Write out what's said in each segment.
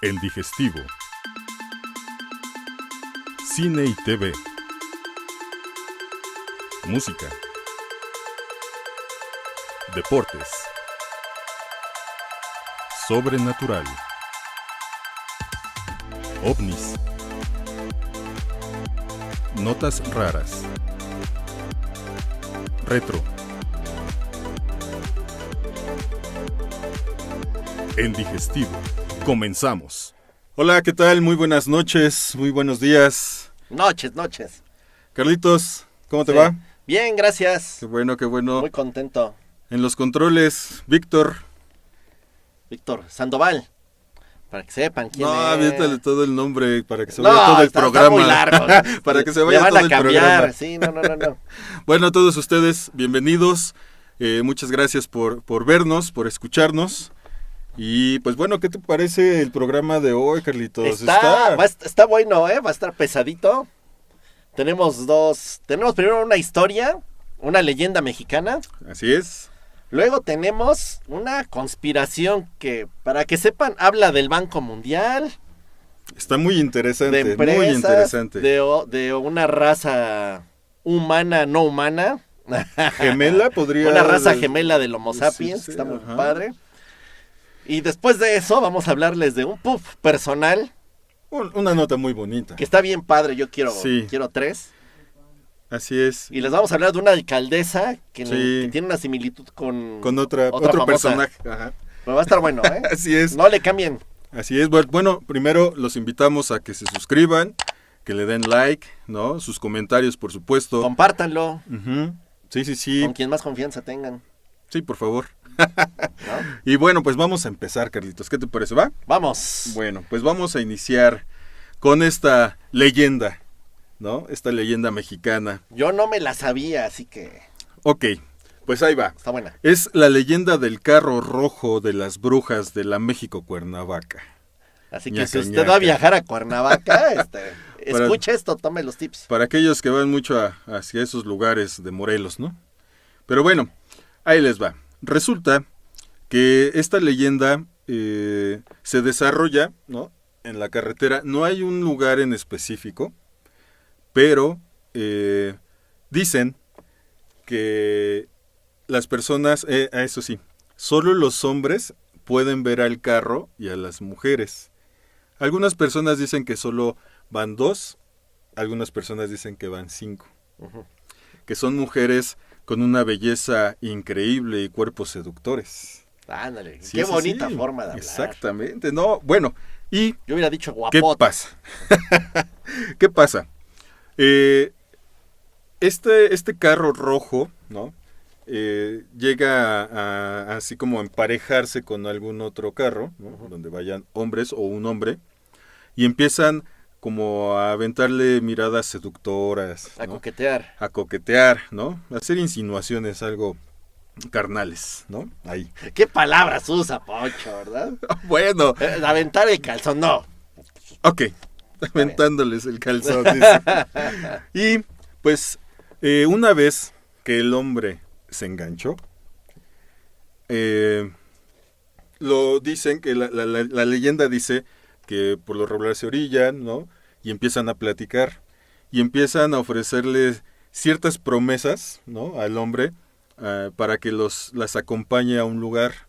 El Digestivo. Cine y TV. Música. Deportes. Sobrenatural. OVNIs. Notas raras. Retro. El Digestivo. Comenzamos. Hola, ¿qué tal? Muy buenas noches, muy buenos días. Noches. Carlitos, ¿cómo te va? Bien, gracias. Qué bueno. Muy contento. En los controles, Víctor Sandoval. Para que sepan quién es. No, aviéntale todo el nombre para que se vaya todo el programa. Está muy largo. Para que se vaya todo el programa. Sí, no. Bueno, a todos ustedes, bienvenidos. Muchas gracias por vernos, por escucharnos. Y pues bueno, ¿qué te parece el programa de hoy, Carlitos? Está bueno, va a estar pesadito. Tenemos primero una historia, una leyenda mexicana. Así es. Luego tenemos una conspiración que, para que sepan, habla del Banco Mundial. Está muy interesante, de empresas, muy interesante. De una raza humana, no humana. Gemela podría... Una raza gemela del Homo sapiens, sí, está muy ajá. padre. Y después de eso vamos a hablarles de un puff personal. Una nota muy bonita. Que está bien padre, yo quiero 3. Así es. Y les vamos a hablar de una alcaldesa que tiene una similitud con otro famosa personaje. Ajá. Pero va a estar bueno, ¿eh? Así es. No le cambien. Así es. Bueno, primero los invitamos a que se suscriban, que le den like, ¿no? Sus comentarios, por supuesto. Compártanlo. Uh-huh. Sí. Con quien más confianza tengan. Sí, por favor. ¿No? Y bueno, pues vamos a empezar, Carlitos. ¿Qué te parece, va? Vamos. Bueno, pues vamos a iniciar con esta leyenda, ¿no? Esta leyenda mexicana. Yo no me la sabía, así que... Ok, pues ahí va. Está buena. Es la leyenda del carro rojo de las brujas de la México Cuernavaca. Así que si usted va a viajar a Cuernavaca, escuche esto, tome los tips. Para aquellos que van mucho hacia esos lugares de Morelos, ¿no? Pero bueno, ahí les va. Resulta que esta leyenda se desarrolla, ¿no? En la carretera. No hay un lugar en específico, pero dicen que las personas, eso sí, solo los hombres pueden ver al carro y a las mujeres. Algunas personas dicen que solo van 2, algunas personas dicen que van 5. Uh-huh. Que son mujeres con una belleza increíble y cuerpos seductores. Ándale, sí, qué bonita forma de hablar. Exactamente, no, bueno, y... Yo hubiera dicho guapote. ¿Qué pasa? ¿Qué pasa? Este carro rojo, ¿no? Llega a así como emparejarse con algún otro carro, ¿no? Uh-huh. Donde vayan hombres o un hombre, y empiezan como a aventarle miradas seductoras, ¿no? A coquetear, ¿no? A hacer insinuaciones algo carnales, ¿no? Ahí. ¿Qué palabras usa, Poncho, verdad? Bueno. Aventar el calzón, no. Ok, aventándoles el calzón. Dice. Y pues una vez que el hombre se enganchó, lo dicen que la leyenda dice que por lo regular se orillan, ¿no? Y empiezan a platicar y empiezan a ofrecerle ciertas promesas, ¿no? Al hombre para que las acompañe a un lugar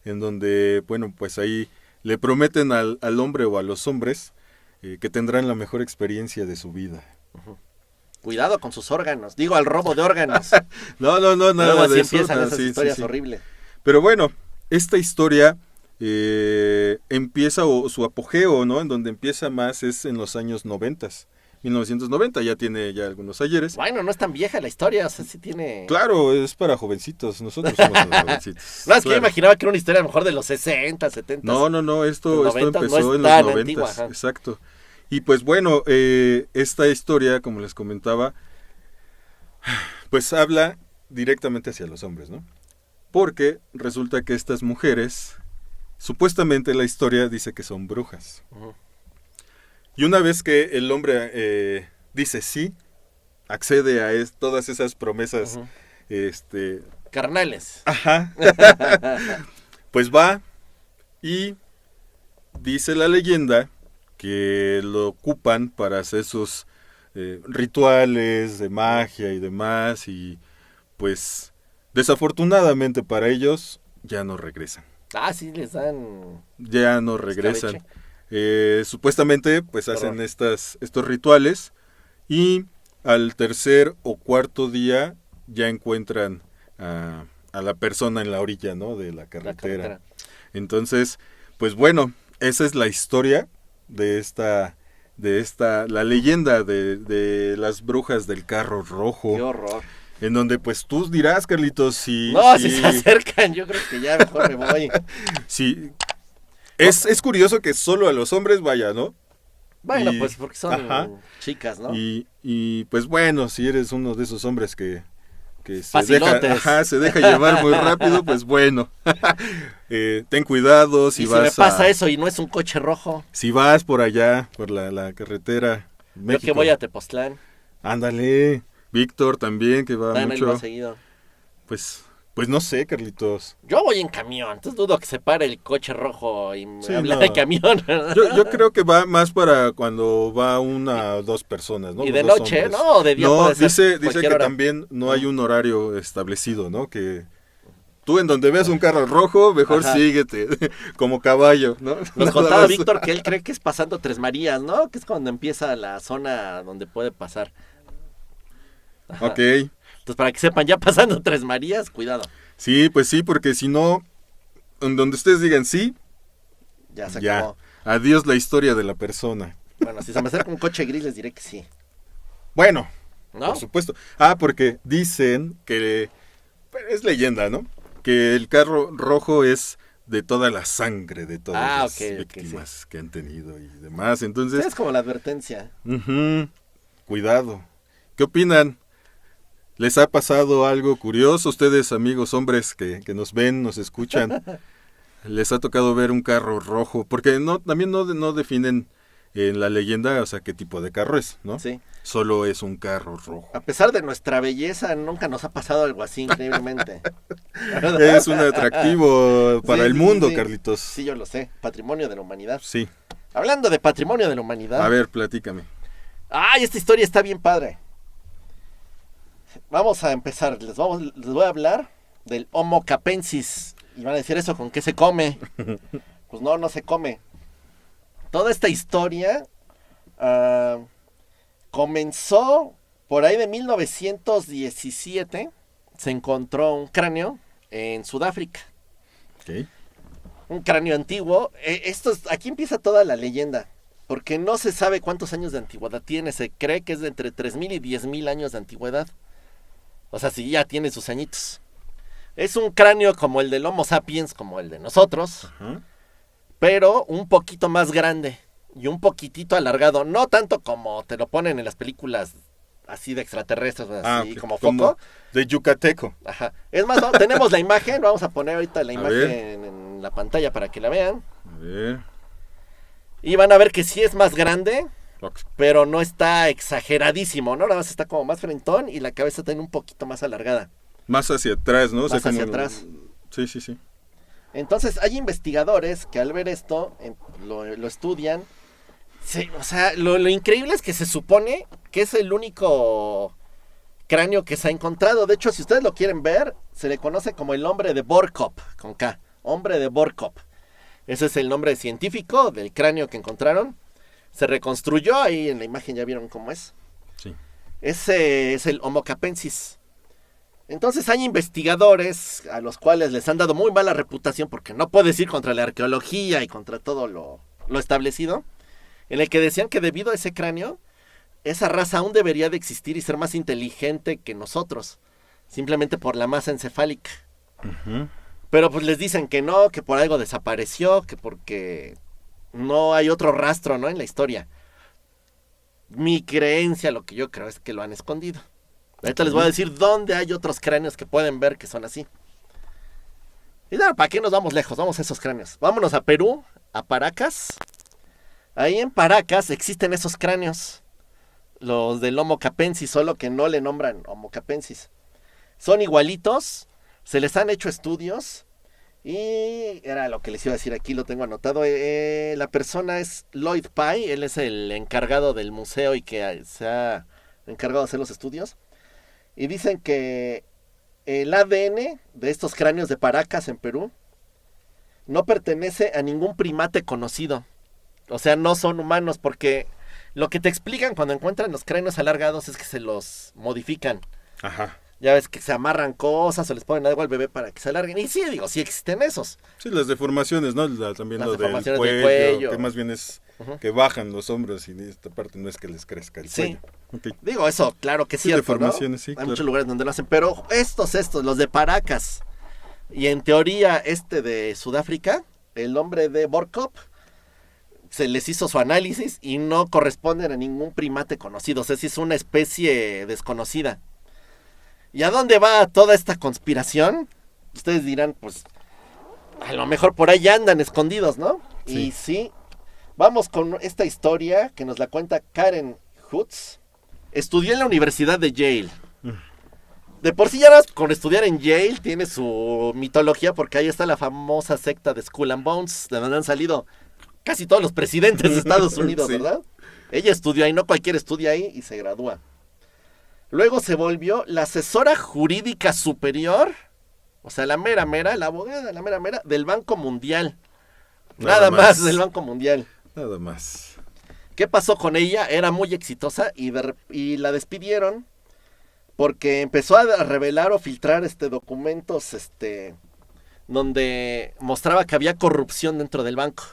en donde, bueno, pues ahí le prometen al hombre o a los hombres que tendrán la mejor experiencia de su vida. Uh-huh. Cuidado con sus órganos, digo, al robo de órganos. No, nada luego así de eso. Empiezan esas historias horribles. Pero bueno, esta historia empieza, o su apogeo, ¿no? En donde empieza más es en los años 90, 1990, ya tiene ya algunos ayeres. Bueno, no es tan vieja la historia, o sea, sí tiene... Claro, es para jovencitos, nosotros somos los jovencitos. No, es que yo imaginaba que era una historia a lo mejor de los 60, 70. No, esto empezó no en los 90, exacto. Y pues bueno, esta historia, como les comentaba, pues habla directamente hacia los hombres, ¿no? Porque resulta que estas mujeres, supuestamente la historia dice que son brujas. Uh-huh. Y una vez que el hombre dice sí, accede a todas esas promesas, uh-huh. Carnales. Ajá. Pues va y dice la leyenda que lo ocupan para hacer sus rituales de magia y demás, y pues desafortunadamente para ellos ya no regresan. Ah, sí, les dan... Ya no regresan. escabeche. Supuestamente pues Qué hacen horror. estos rituales y al tercer o cuarto día ya encuentran a la persona en la orilla, ¿no? De la La carretera. carretera. Entonces, pues bueno, esa es la historia de la leyenda de las brujas del carro rojo, Qué horror. en donde pues tú dirás, Carlitos, No, si se acercan, yo creo que ya mejor me voy. si es curioso que solo a los hombres vaya, ¿no? Bueno, Y- pues porque son ajá. chicas, ¿no? Y pues bueno, si eres uno de esos hombres que Facilotes. se deja llevar muy rápido, pues bueno, ten cuidado Y si si vas me pasa a- eso y no es un coche rojo, si vas por allá, por la carretera yo México. que voy a Tepoztlán, Ándale, Víctor también, que va también ahí va mucho. seguido. Pues no sé, Carlitos. Yo voy en camión, entonces dudo que se pare el coche rojo y me Sí, habla no. de camión. Yo creo que va más para cuando va una o dos personas, ¿no? Y Los de dos noche, hombres. ¿no? O de día No, puede ser dice cualquier que hora. también no hay un horario establecido, ¿no? Que tú en donde veas un carro rojo, mejor Ajá. síguete, como caballo, ¿no? Nos Nada contaba más. Víctor que él cree que es pasando Tres Marías, ¿no? Que es cuando empieza la zona donde puede pasar. Ajá. Ok, Entonces, para que sepan, ya pasando Tres Marías, cuidado. sí, pues sí, porque si no, en donde ustedes digan sí, Ya se ya, acabó. adiós la historia de la persona. Bueno, si se me acerca un coche gris, les diré que sí. Bueno, ¿No? por supuesto. Porque dicen que es leyenda, ¿no? Que el carro rojo es de toda la sangre de todas las Ok, víctimas que han tenido y demás. Sí, Entonces, es como la advertencia. ujú, cuidado. ¿Qué opinan? ¿Les ha pasado algo curioso? Ustedes, amigos hombres que nos ven, nos escuchan, ¿les ha tocado ver un carro rojo? Porque también no definen en la leyenda, o sea, qué tipo de carro es, ¿no? Sí. Solo es un carro rojo. A pesar de nuestra belleza, nunca nos ha pasado algo así, increíblemente. Es un atractivo para Sí, el sí, mundo, sí. Carlitos. Sí, yo lo sé. Patrimonio de la humanidad. Sí. Hablando de patrimonio de la humanidad. A ver, platícame. ¡Ay, esta historia está bien padre! Vamos a empezar. Les voy a hablar del Homo capensis. Y van a decir, ¿eso con qué se come? Pues no se come. Toda esta historia comenzó por ahí de 1917. Se encontró un cráneo en Sudáfrica. Ok. Un cráneo antiguo. Aquí empieza toda la leyenda. Porque no se sabe cuántos años de antigüedad tiene. Se cree que es de entre 3.000 y 10.000 años de antigüedad. O sea, sí, ya tiene sus añitos. Es un cráneo como el del Homo sapiens, como el de nosotros, Ajá. pero un poquito más grande y un poquitito alargado. No tanto como te lo ponen en las películas así de extraterrestres, así Ok, como foco. de yucateco. Ajá. Es más, tenemos la imagen. Vamos a poner ahorita la A imagen ver. en la pantalla para que la vean. A ver. Y van a ver que sí es más grande, Ok. pero no está exageradísimo, ¿no? Nada más está como más frentón y la cabeza tiene un poquito más alargada. Más hacia atrás, ¿no? O sea, Más hacia como- atrás. Sí, sí, sí. Entonces hay investigadores que al ver esto lo estudian. Sí, o sea, lo increíble es que se supone que es el único cráneo que se ha encontrado. De hecho, si ustedes lo quieren ver, se le conoce como el hombre de Borkop, con K. Hombre de Borkop. Ese es el nombre científico del cráneo que encontraron. Se reconstruyó, ahí en la imagen ya vieron cómo es. Sí. Ese es el Homo capensis. Entonces hay investigadores a los cuales les han dado muy mala reputación porque no puedes ir contra la arqueología y contra todo lo establecido, en el que decían que debido a ese cráneo, esa raza aún debería de existir y ser más inteligente que nosotros, simplemente por la masa encefálica. Ujú. Pero pues les dicen que no, que por algo desapareció, que porque no hay otro rastro, ¿no? En la historia. Mi creencia, lo que yo creo es que lo han escondido. Ahorita les voy a decir dónde hay otros cráneos que pueden ver que son así. Y nada, ¿para qué nos vamos lejos? Vamos a esos cráneos. Vámonos a Perú, a Paracas. Ahí en Paracas existen esos cráneos. Los del Homo capensis, solo que no le nombran Homo capensis. Son igualitos, se les han hecho estudios Y era lo que les iba a decir aquí, lo tengo anotado. La persona es Lloyd Pye, él es el encargado del museo y que se ha encargado de hacer los estudios. Y dicen que el ADN de estos cráneos de Paracas en Perú no pertenece a ningún primate conocido. O sea, no son humanos, porque lo que te explican cuando encuentran los cráneos alargados es que se los modifican. Ajá. Ya ves que se amarran cosas o les ponen algo al bebé para que se alarguen. Y sí, digo, sí existen esos. Sí, las deformaciones, ¿no? También Las lo del deformaciones cuello, del cuello. que más bien es Ujú. que bajan los hombros y esta parte no es que les crezca el Sí. cuello. Ok. Digo, eso, claro que es Sí, cierto, deformaciones, ¿no? sí, Hay claro. muchos lugares donde lo hacen, pero estos, los de Paracas, y en teoría de Sudáfrica, el nombre de Borkop, se les hizo su análisis y no corresponden a ningún primate conocido, o sea, sí es una especie desconocida. ¿Y a dónde va toda esta conspiración? Ustedes dirán, pues, a lo mejor por ahí andan escondidos, ¿no? Sí. Y sí, vamos con esta historia que nos la cuenta Karen Hutz. Estudió en la Universidad de Yale. De por sí ya con estudiar en Yale tiene su mitología, porque ahí está la famosa secta de Skull and Bones, de donde han salido casi todos los presidentes de Estados Unidos, Sí. ¿verdad? Ella estudió ahí, no cualquiera estudia ahí y se gradúa. Luego se volvió la asesora jurídica superior, o sea, la mera, la abogada, la mera, del Banco Mundial. Nada más del Banco Mundial. Nada más. ¿Qué pasó con ella? Era muy exitosa y la despidieron porque empezó a revelar o filtrar documentos donde mostraba que había corrupción dentro del banco.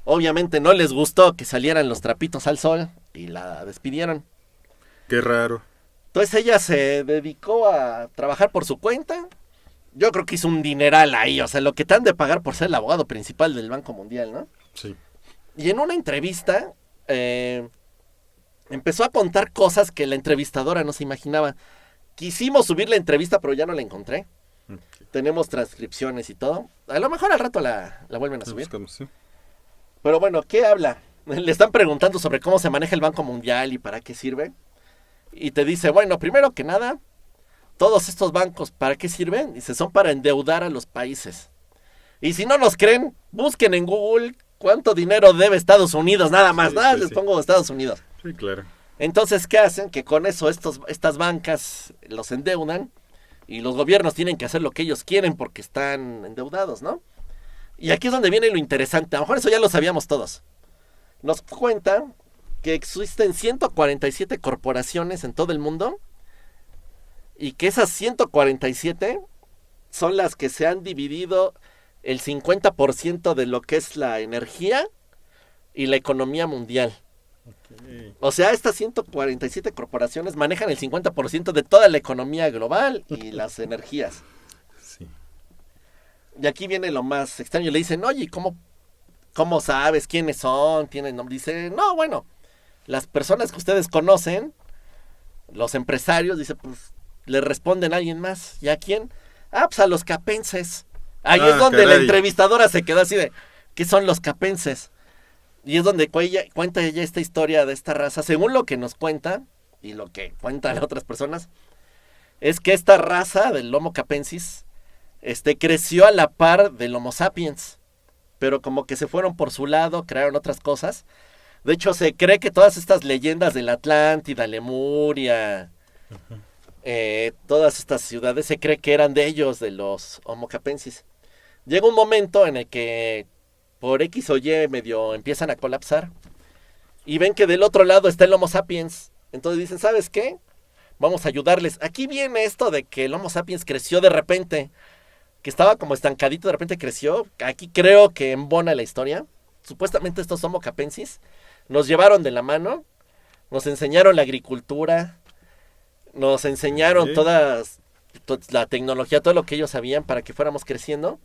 Obviamente no les gustó que salieran los trapitos al sol y la despidieron. Qué raro. Entonces ella se dedicó a trabajar por su cuenta. Yo creo que hizo un dineral ahí, o sea, lo que te han de pagar por ser el abogado principal del Banco Mundial, ¿no? Sí. Y en una entrevista empezó a contar cosas que la entrevistadora no se imaginaba. Quisimos subir la entrevista, pero ya no la encontré. Okay. Tenemos transcripciones y todo. A lo mejor al rato la vuelven a La subir. buscamos, sí. Pero bueno, ¿qué habla? Le están preguntando sobre cómo se maneja el Banco Mundial y para qué sirve. Y te dice, bueno, primero que nada, todos estos bancos, ¿para qué sirven? Dice, son para endeudar a los países. Y si no nos creen, busquen en Google cuánto dinero debe Estados Unidos, nada más. Sí, Nada, sí, les sí. pongo Estados Unidos. Sí, claro. Entonces, ¿qué hacen? Que con eso estas bancas los endeudan y los gobiernos tienen que hacer lo que ellos quieren porque están endeudados, ¿no? Y aquí es donde viene lo interesante. A lo mejor eso ya lo sabíamos todos. Nos cuenta que existen 147 corporaciones en todo el mundo y que esas 147 son las que se han dividido el 50% de lo que es la energía y la economía mundial. Okay. O sea, estas 147 corporaciones manejan el 50% de toda la economía global y las energías. Sí. Y aquí viene lo más extraño. Le dicen, oye, ¿cómo sabes quiénes son? ¿Tienen nombre? Dice, no, bueno, las personas que ustedes conocen, los empresarios, dice, pues, le responden a alguien más. ¿Y a quién? Ah, pues a los capenses. Ahí es donde la caray. entrevistadora se quedó así de, ¿qué son los capenses? Y es donde cuenta ella esta historia de esta raza. Según lo que nos cuenta, y lo que cuentan otras personas, es que esta raza del Homo capensis creció a la par del Homo sapiens. Pero como que se fueron por su lado, crearon otras cosas. De hecho, se cree que todas estas leyendas de la Atlántida, Lemuria, todas estas ciudades, se cree que eran de ellos, de los Homo capensis. Llega un momento en el que por X o Y medio empiezan a colapsar y ven que del otro lado está el Homo sapiens. Entonces dicen, ¿sabes qué? Vamos a ayudarles. Aquí viene esto de que el Homo sapiens creció de repente, que estaba como estancadito, de repente creció. Aquí creo que embona la historia. Supuestamente estos Homo capensis nos llevaron de la mano, nos enseñaron la agricultura, nos enseñaron toda la tecnología, todo lo que ellos sabían para que fuéramos creciendo.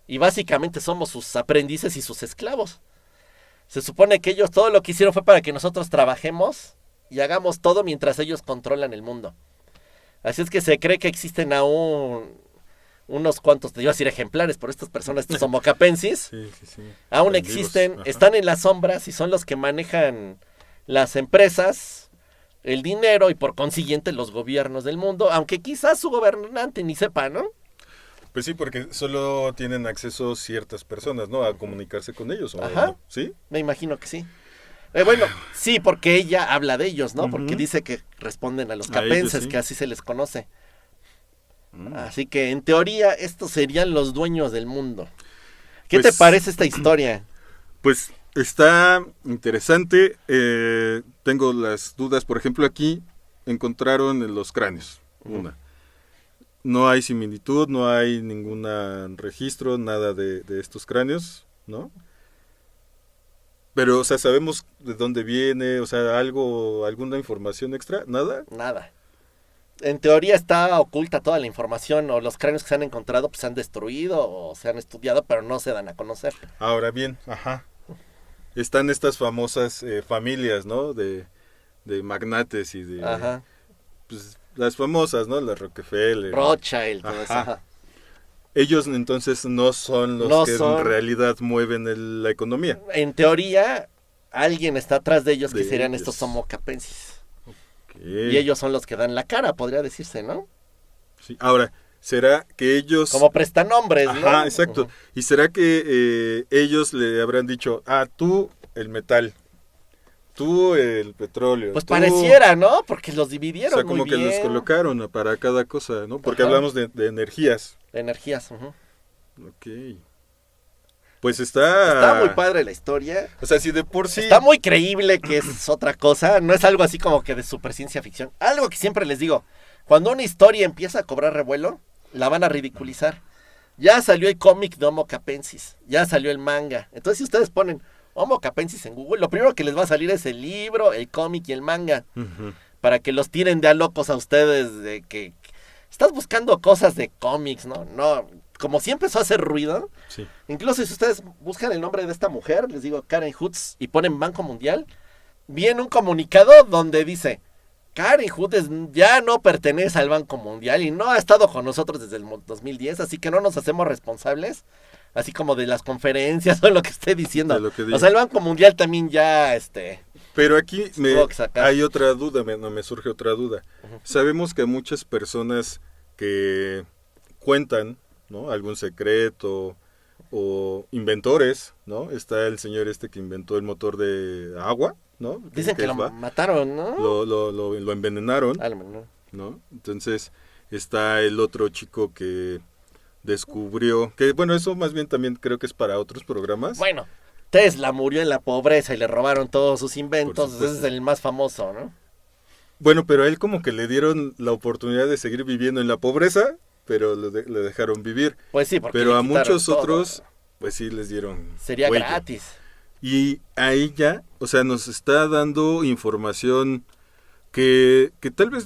Y básicamente somos sus aprendices y sus esclavos. Se supone que ellos todo lo que hicieron fue para que nosotros trabajemos y hagamos todo mientras ellos controlan el mundo. Así es que se cree que existen aún unos cuantos, te iba a decir ejemplares, pero estas personas, estos Homo capensis, Sí. aún Están existen, vivos. están en las sombras y son los que manejan las empresas, el dinero y por consiguiente los gobiernos del mundo, aunque quizás su gobernante ni sepa, ¿no? Pues sí, porque solo tienen acceso ciertas personas, ¿no? A comunicarse con ellos, ¿o Ajá. no? ¿Sí? Me imagino que sí. Bueno, sí, porque ella habla de ellos, ¿no? Ujú. Porque dice que responden a los A ellos, capenses, sí. que así se les conoce. Mm. Así que en teoría estos serían los dueños del mundo. ¿Qué Pues- te parece esta historia? Pues está interesante. Tengo las dudas. Por ejemplo, aquí encontraron los cráneos. Una. No hay similitud, no hay ningún registro, nada de estos cráneos, ¿no? Pero, o sea, sabemos de dónde viene, o sea, alguna información extra, nada. Nada. En teoría está oculta toda la información, o los cráneos que se han encontrado pues se han destruido o se han estudiado, pero no se dan a conocer. Ahora bien, ajá. Están estas famosas familias, ¿no? De magnates y de... Ajá. Pues, las famosas, ¿no? Las Rockefeller. Rothschild, todo eso. Ajá. Ajá. Ellos entonces no son los No que son. en realidad mueven la economía. En teoría, alguien está atrás de ellos que De serían ellos. estos Homo capensis. Ok. Y ellos son los que dan la cara, podría decirse, ¿no? Sí. Ahora, ¿será que ellos... Como prestanombres, ¿no? Ajá, exacto. Ujú. ¿Y será que ellos le habrán dicho, tú el metal, tú el petróleo? Pues tú... pareciera, ¿no? Porque los O dividieron sea, como muy que bien. los colocaron para cada cosa, ¿no? Porque Ajá. hablamos de energías. De energías. Ujú. Ok. Pues está... Está muy padre la historia. O sea, si de por sí... Está muy creíble que es otra cosa. No es algo así como que de super ciencia ficción. Algo que siempre les digo. Cuando una historia empieza a cobrar revuelo, la van a ridiculizar. Ya salió el cómic de Homo capensis. Ya salió el manga. Entonces, si ustedes ponen Homo capensis en Google, lo primero que les va a salir es el libro, el cómic y el manga. Ujú. Para que los tiren de a locos a ustedes de que estás buscando cosas de cómics, ¿no? No, como sí empezó a hacer ruido, Sí. incluso si ustedes buscan el nombre de esta mujer, les digo Karen Hoods, y ponen Banco Mundial, viene un comunicado donde dice, Karen Hoods ya no pertenece al Banco Mundial y no ha estado con nosotros desde el 2010, así que no nos hacemos responsables, así como de las conferencias o lo que esté diciendo. De lo que diga. O sea, el Banco Mundial también ya, Pero aquí Tuvo que sacar. hay otra duda, me surge otra duda. Sabemos que muchas personas que cuentan, ¿no? Algún secreto o inventores, ¿no? Está el señor que inventó el motor de agua, ¿no? dicen que lo mataron, ¿no? Lo envenenaron, ¿No? ¿no? Entonces está el otro chico que descubrió, que bueno, eso más bien también creo que es para otros programas. Bueno, Tesla murió en la pobreza y le robaron todos sus Por inventos, supuesto. ese es el más famoso, ¿no? Bueno, pero a él como que le dieron la oportunidad de seguir viviendo en la pobreza, pero le dejaron vivir. Pues sí, porque Pero le a quitaron muchos todo. otros, pues sí les dieron Sería cuello. gratis. Y a ella, o sea, nos está dando información que tal vez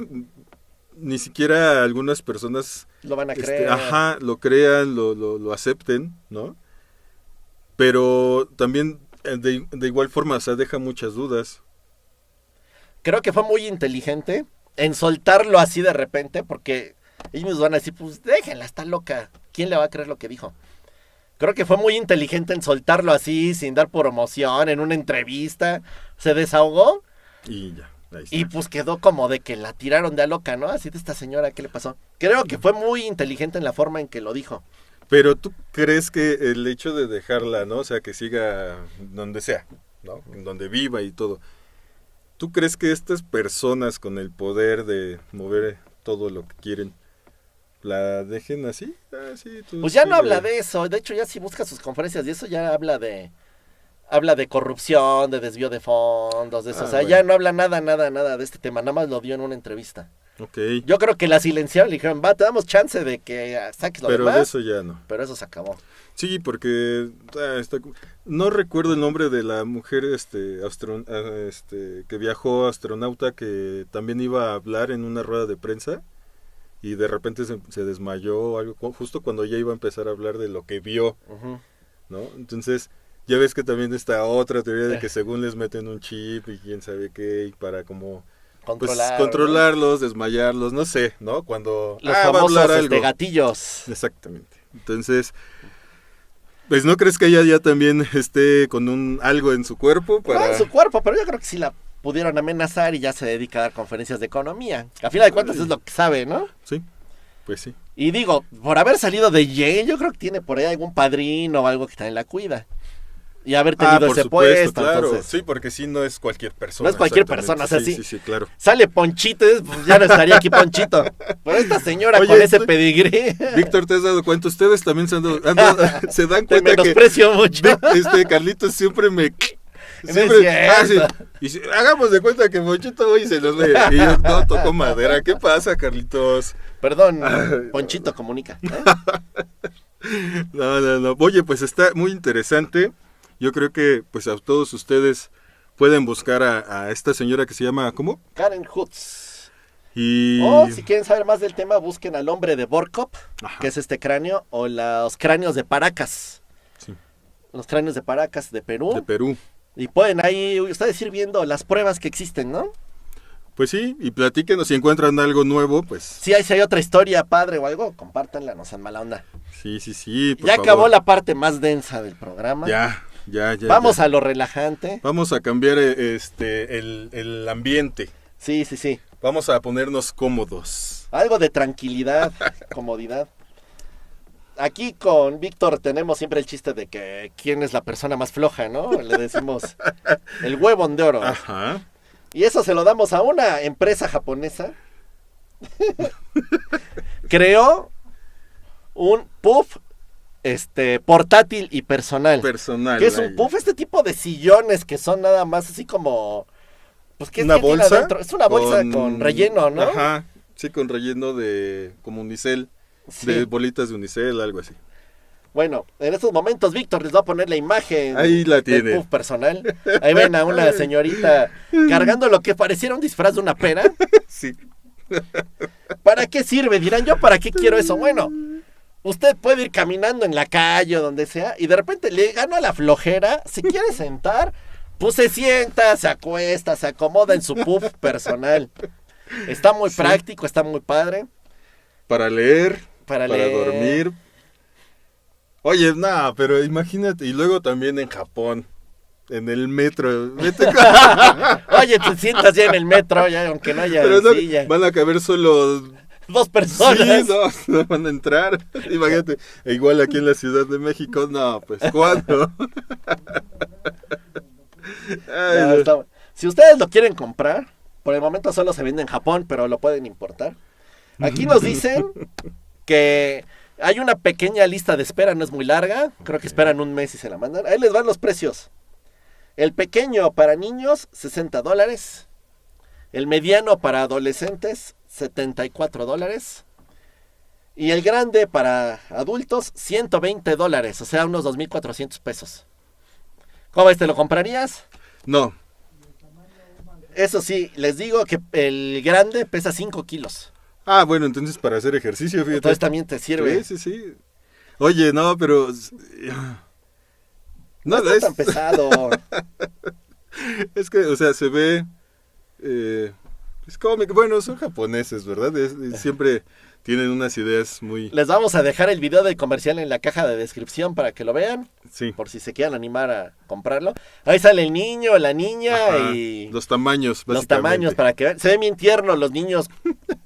ni siquiera algunas personas Lo van a creer. lo crean, lo acepten, ¿no? Pero también de igual forma, o sea, deja muchas dudas. Creo que fue muy inteligente en soltarlo así de repente, porque ellos van a decir, pues déjenla, está loca. ¿Quién le va a creer lo que dijo? Creo que fue muy inteligente en soltarlo así, sin dar promoción, en una entrevista. Se desahogó Y ya, ahí está. y pues quedó como de que la tiraron de a loca, ¿no? Así de esta señora, ¿qué le pasó? Creo que fue muy inteligente en la forma en que lo dijo. Pero tú crees que el hecho de dejarla, ¿no? O sea, que siga donde sea, ¿no? Donde viva y todo. ¿Tú crees que estas personas con el poder de mover todo lo que quieren, la dejen así? Sí, tú Pues ya no sigue. habla de eso. De hecho, ya si buscas sus conferencias y eso, ya habla de corrupción, de desvío de fondos, de eso. O sea, Bueno. ya no habla nada de este tema. Nada más lo dio en una entrevista. Ok, Yo creo que la silenciaron, le dijeron, va, te damos chance de que saques lo pero demás. de eso ya no. Pero eso se acabó. Sí, porque no recuerdo el nombre de la mujer que viajó astronauta que también iba a hablar en una rueda de prensa y de repente se desmayó o algo, justo cuando ya iba a empezar a hablar de lo que vio, Ujú. ¿no? Entonces, ya ves que también está otra teoría de que según les meten un chip y quién sabe qué, y para como controlarlos, desmayarlos, no sé, ¿no? Cuando Los va a famosos hablar algo. gatillos. Exactamente. Entonces, pues no crees que ella ya también esté con algo en su cuerpo No en su cuerpo, pero yo creo que sí la pudieron amenazar y ya se dedica a dar conferencias de economía. A final de cuentas Ay. es lo que sabe, ¿no? Sí, pues sí. Y digo, por haber salido de Yale, yo creo que tiene por ahí algún padrino o algo que también la cuida. Y haber tenido por ese supuesto, puesto, claro. entonces. Sí, porque sí, no es cualquier persona. No es cualquier persona, o sea, sí. Sí, claro. Sale Ponchito, pues ya no estaría aquí Ponchito. Pero esta señora Oye, con ese pedigrí. Víctor, ¿te has dado cuenta? Ustedes también se dan Te cuenta que menosprecio mucho. Carlitos siempre me... No es cierto. sí. Hagamos de cuenta que Ponchito hoy se los lee. Y yo no toco madera. ¿Qué pasa, Carlitos? Perdón, Ponchito comunica. No. Oye, pues está muy interesante. Yo creo que pues a todos ustedes pueden buscar a esta señora que se llama, ¿cómo? Karen Hutz. Y... O si quieren saber más del tema, busquen al hombre de Borkop, Ajá. que es este cráneo, o los cráneos de Paracas. Sí. Los cráneos de Paracas de Perú. De Perú. Y pueden ahí ustedes ir viendo las pruebas que existen, ¿no? Pues sí, y platíquenos si encuentran algo nuevo, pues... Si hay otra historia padre o algo, compártanla, no sean mala onda. Sí, por Ya favor. acabó la parte más densa del programa. Ya. Vamos a lo relajante. Vamos a cambiar el ambiente. Sí. Vamos a ponernos cómodos. Algo de tranquilidad, comodidad. Aquí con Víctor tenemos siempre el chiste de que quién es la persona más floja, ¿no? Le decimos el huevón de oro. Ajá. Y eso se lo damos a una empresa japonesa. Creó un puff portátil y personal. Personal. ¿Qué es un puff? Este tipo de sillones que son nada más así como... Pues, ¿qué ¿Una tiene bolsa? adentro? Es una bolsa con relleno, ¿no? Ajá, sí, con relleno de como unicel, Sí. de bolitas de unicel, algo así. Bueno, en estos momentos Víctor les va a poner la imagen Ahí la del tiene. puff personal. Ahí ven a una señorita cargando lo que pareciera un disfraz de una pera. Sí. ¿Para qué sirve? Dirán, ¿yo para qué quiero eso? Bueno, usted puede ir caminando en la calle o donde sea y de repente le gana la flojera, se quiere sentar, pues se sienta, se acuesta, se acomoda en su puff personal. Está muy práctico, está muy padre. Para leer, Para para leer. dormir. Oye, no, pero imagínate, y luego también en Japón, en el metro. Oye, te sientas ya en el metro, ya aunque no haya Pero no, silla. van a caber solo 2 personas. Sí, no van a entrar. Imagínate, igual aquí en la Ciudad de México, no, pues ¿cuándo? Ay, No, está... Si ustedes lo quieren comprar, por el momento solo se vende en Japón, pero lo pueden importar. Aquí nos dicen que hay una pequeña lista de espera, no es muy larga. Creo que esperan un mes y se la mandan. Ahí les van los precios. El pequeño para niños, $60. El mediano para adolescentes, $74. Y el grande para adultos, $120. O sea, unos 2,400 pesos. ¿Cómo ves? ¿Te lo comprarías? no, Eso sí, les digo que el grande pesa 5 kilos. ah, bueno, entonces para hacer ejercicio, fíjate. Entonces también te sirve. Sí. Oye, no, pero... No está tan pesado. Es que, o sea, se ve... es cómico. Bueno, son japoneses, ¿verdad? Siempre tienen unas ideas muy... Les vamos a dejar el video del comercial en la caja de descripción para que lo vean. Sí. Por si se quieren animar a comprarlo. Ahí sale el niño, la niña. Ajá, Y los tamaños, básicamente. los tamaños para que vean. Se ven bien tiernos los niños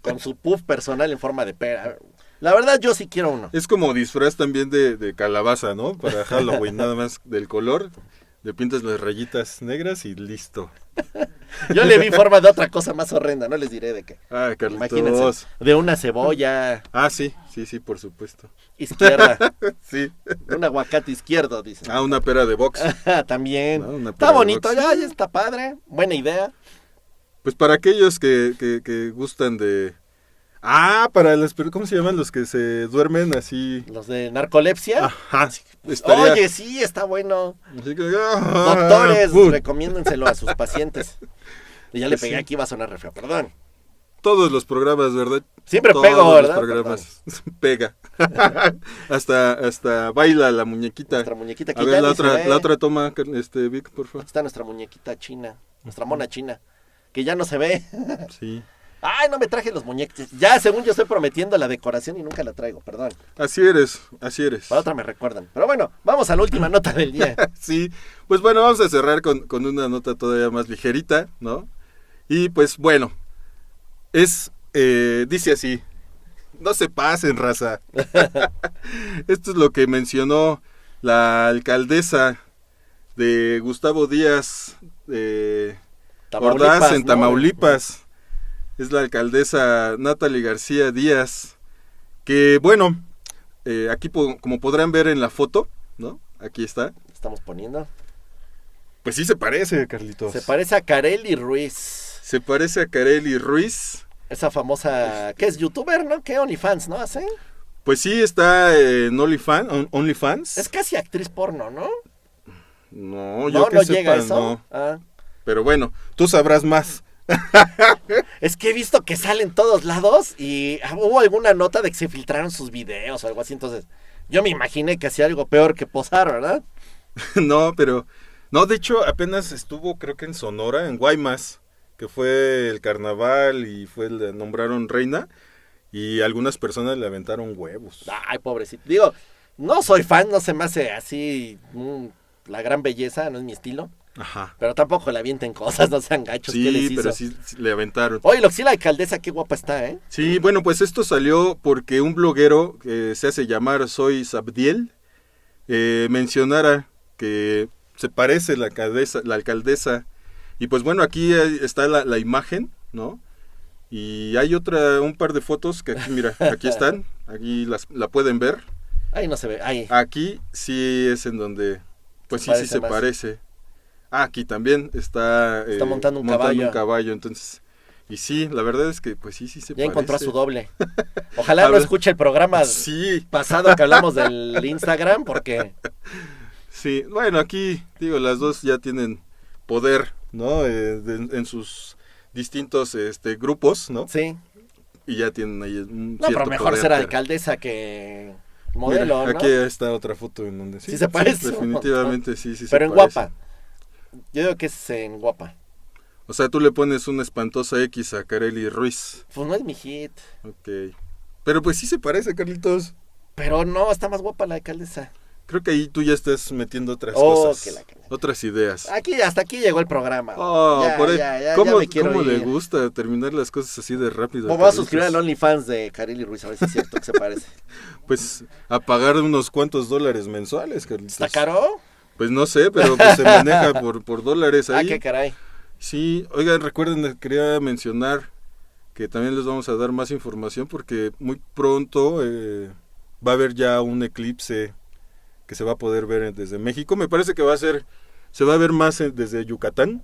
con su puff personal en forma de pera. La verdad, yo sí quiero uno. Es como disfraz también de calabaza, ¿no? Para Halloween, nada más del color. Le pintas las rayitas negras y listo. Yo le vi forma de otra cosa más horrenda, no les diré de qué. Ah, Carlitos. Imagínense, de una cebolla Ah, sí, por supuesto. izquierda, Sí. de un aguacate izquierdo, dicen. Ah, una pera de box. También. No, una Está pera de bonito, box. ya está padre, buena idea. Pues para aquellos que gustan de... Ah, para las... ¿Cómo se llaman los que se duermen así? Los de narcolepsia. Ajá. Estaría... Oye, sí, está bueno. Así que... Doctores, ¡pum! recomiéndenselo a sus pacientes. Y ya le pegué Sí. aquí, va a sonar re feo, perdón. Todos los programas, ¿verdad? Siempre Todos pego, los ¿verdad? programas. Pega. hasta baila la muñequita. Nuestra muñequita que A ya ver, ni se ve. la otra toma, Vic, por favor. Aquí está nuestra muñequita china, nuestra mona china, que ya no se ve. Sí. Ay, no me traje los muñecos. Ya, según yo estoy prometiendo la decoración y nunca la traigo, perdón. Así eres. Para otra me recuerdan. Pero bueno, vamos a la última nota del día. Sí, pues bueno, vamos a cerrar con una nota todavía más ligerita, ¿no? Y pues bueno, dice así, No se pasen, raza. Esto es lo que mencionó la alcaldesa de Gustavo Díaz Ordaz en Tamaulipas. Es la alcaldesa Natalie García Díaz. Que bueno, aquí como podrán ver en la foto, ¿no? Aquí está. Estamos poniendo. Pues sí se parece, Carlitos. Se parece a Kareli Ruiz. Se parece a Kareli Ruiz. Esa famosa, ¿qué es? ¿YouTuber, no? ¿Qué? OnlyFans, ¿no? ¿Hace? Pues sí, está en OnlyFans. Es casi actriz porno, ¿no? No, yo que sepa, llega a eso. no. Ah. Pero bueno, tú sabrás más. Es que he visto que sale en todos lados y hubo alguna nota de que se filtraron sus videos o algo así, entonces yo me imaginé que hacía algo peor que posar, ¿verdad? No, pero... No, de hecho, apenas estuvo, creo que en Sonora, en Guaymas, que fue el carnaval y le nombraron reina, y algunas personas le aventaron huevos. Ay, pobrecito. Digo, no soy fan, no se me hace así la gran belleza, no es mi estilo. Ajá. Pero tampoco le avienten cosas, no sean gachos. ¿Qué les Sí, hizo? pero sí le aventaron. Oye, lo que sí, la alcaldesa, qué guapa está, ¿eh? Sí, bueno, pues esto salió porque un bloguero que se hace llamar Soy Sabdiel mencionara que se parece la alcaldesa. Y pues bueno, aquí está la imagen, ¿no? Y hay un par de fotos que aquí, mira, aquí están, aquí la pueden ver. Ahí no se ve, ahí. Aquí sí es en donde, pues sí se más. parece. Aquí también está montando un caballo. Entonces, y sí, la verdad es que pues sí se ya parece. encontró a su doble. Ojalá no escuche el programa pasado que hablamos del Instagram, porque... Sí, bueno, aquí, digo, las dos ya tienen poder, ¿no? En sus distintos grupos, ¿no? Sí. Y ya tienen ahí un No, pero mejor ser alcaldesa que modelo, mira, ¿no? aquí está otra foto en donde sí se parece. Definitivamente sí se parece. Pero en guapa. Yo digo que es en guapa. O sea, tú le pones una espantosa X a Kareli Ruiz. Pues no es mi hit. Ok. Pero pues sí se parece, Carlitos. Pero no, está más guapa la alcaldesa. Creo que ahí tú ya estás metiendo otras cosas. Que otras ideas. Hasta aquí llegó el programa. ¿Cómo le gusta terminar las cosas así de rápido? Voy a suscribir al OnlyFans de Kareli Ruiz, a ver si es cierto que se parece. Pues a pagar unos cuantos dólares mensuales, Carlitos. ¿Está caro? Pues no sé, pero pues se maneja por dólares ahí. Qué caray. Sí, oigan, recuerden, quería mencionar que también les vamos a dar más información porque muy pronto va a haber ya un eclipse que se va a poder ver desde México. Me parece que se va a ver más desde Yucatán,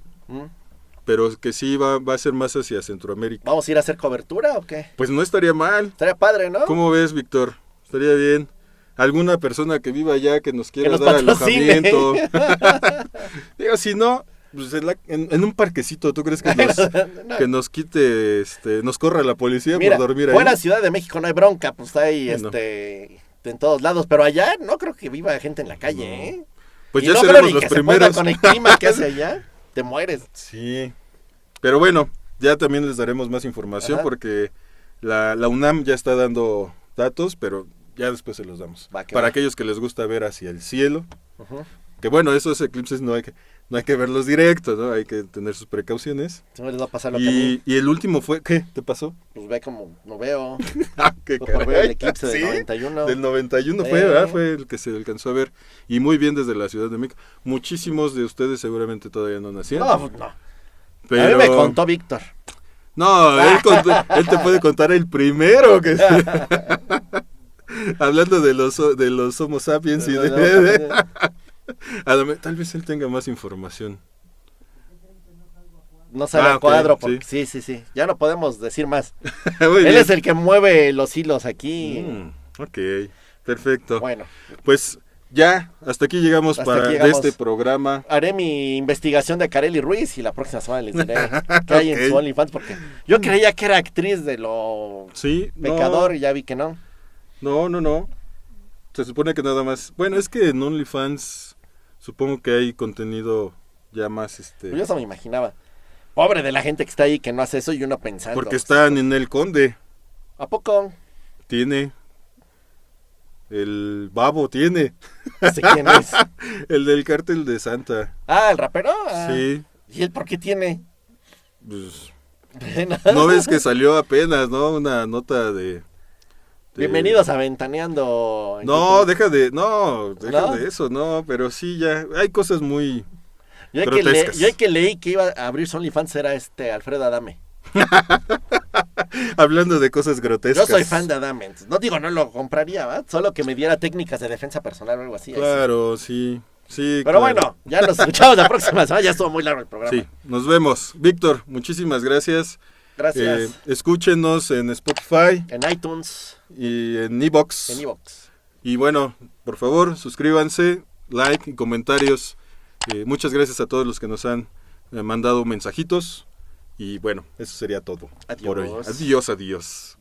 pero que sí va a ser más hacia Centroamérica. ¿Vamos a ir a hacer cobertura o qué? Pues no estaría mal. Estaría padre, ¿no? ¿Cómo ves, Víctor? Estaría bien. Alguna persona que viva allá que nos quiera dar alojamiento. Digo, si no, pues en un parquecito, ¿tú crees que nos quite, nos corra la policía por dormir ahí? Fuera Ciudad de México no hay bronca, pues está ahí, en todos lados, pero allá no creo que viva gente en la calle, ¿eh? Pues y ya no seremos creo los que primeros. Se pueda con el clima que hace allá, te mueres. Sí, pero bueno, ya también les daremos más información. Ajá. Porque la UNAM ya está dando datos, pero ya después se los damos. Para aquellos que les gusta ver hacia el cielo, que bueno, esos eclipses no hay que verlos directos, ¿no? Hay que tener sus precauciones. Se me les va a pasar lo que a mí. Y el último fue, ¿qué te pasó? Pues ve como no veo. Qué por ver el eclipse del 91. Del 91 fue, ¿verdad? Fue el que se alcanzó a ver. Y muy bien desde la Ciudad de México. Muchísimos de ustedes seguramente todavía no nacían. No. Pero... A mí me contó Víctor. No, él te puede contar el primero que hablando de los Homo sapiens tal vez él tenga más información. No sale a cuadro, porque sí. Ya no podemos decir más. Él bien. es el que mueve los hilos aquí. Ok, perfecto. Bueno. Pues ya, hasta aquí llegamos de este programa. Haré mi investigación de Kareli Ruiz y la próxima semana les diré qué hay en su OnlyFans, porque yo creía que era actriz de lo pecador y ya vi que no. No. Se supone que nada más. Bueno, es que en OnlyFans supongo que hay contenido ya más Pues yo eso me imaginaba. Pobre de la gente que está ahí que no hace eso y uno pensando. Porque está Ninel Conde. ¿A poco? Tiene. El Babo tiene. No sé quién es. El del Cártel de Santa. ¿El rapero? Sí. ¿Y él por qué tiene? Pues, ¿no ves que salió apenas, no? Una nota de Bienvenidos a Ventaneando. No, deja de eso, pero sí ya, hay cosas muy grotescas. Yo que leí que iba a abrir su OnlyFans era Alfredo Adame. Hablando de cosas grotescas. Yo soy fan de Adame, entonces, no digo no lo compraría, ¿va? Solo que me diera técnicas de defensa personal o algo así. Claro, sí. Sí, pero claro. bueno, ya nos escuchamos la próxima semana, ya estuvo muy largo el programa. Sí, nos vemos. Víctor, muchísimas gracias. Gracias. Escúchenos en Spotify. En iTunes. Y en iVoox. Y bueno, por favor, suscríbanse, like y comentarios. Muchas gracias a todos los que nos han mandado mensajitos. Y bueno, eso sería todo por hoy. Adiós.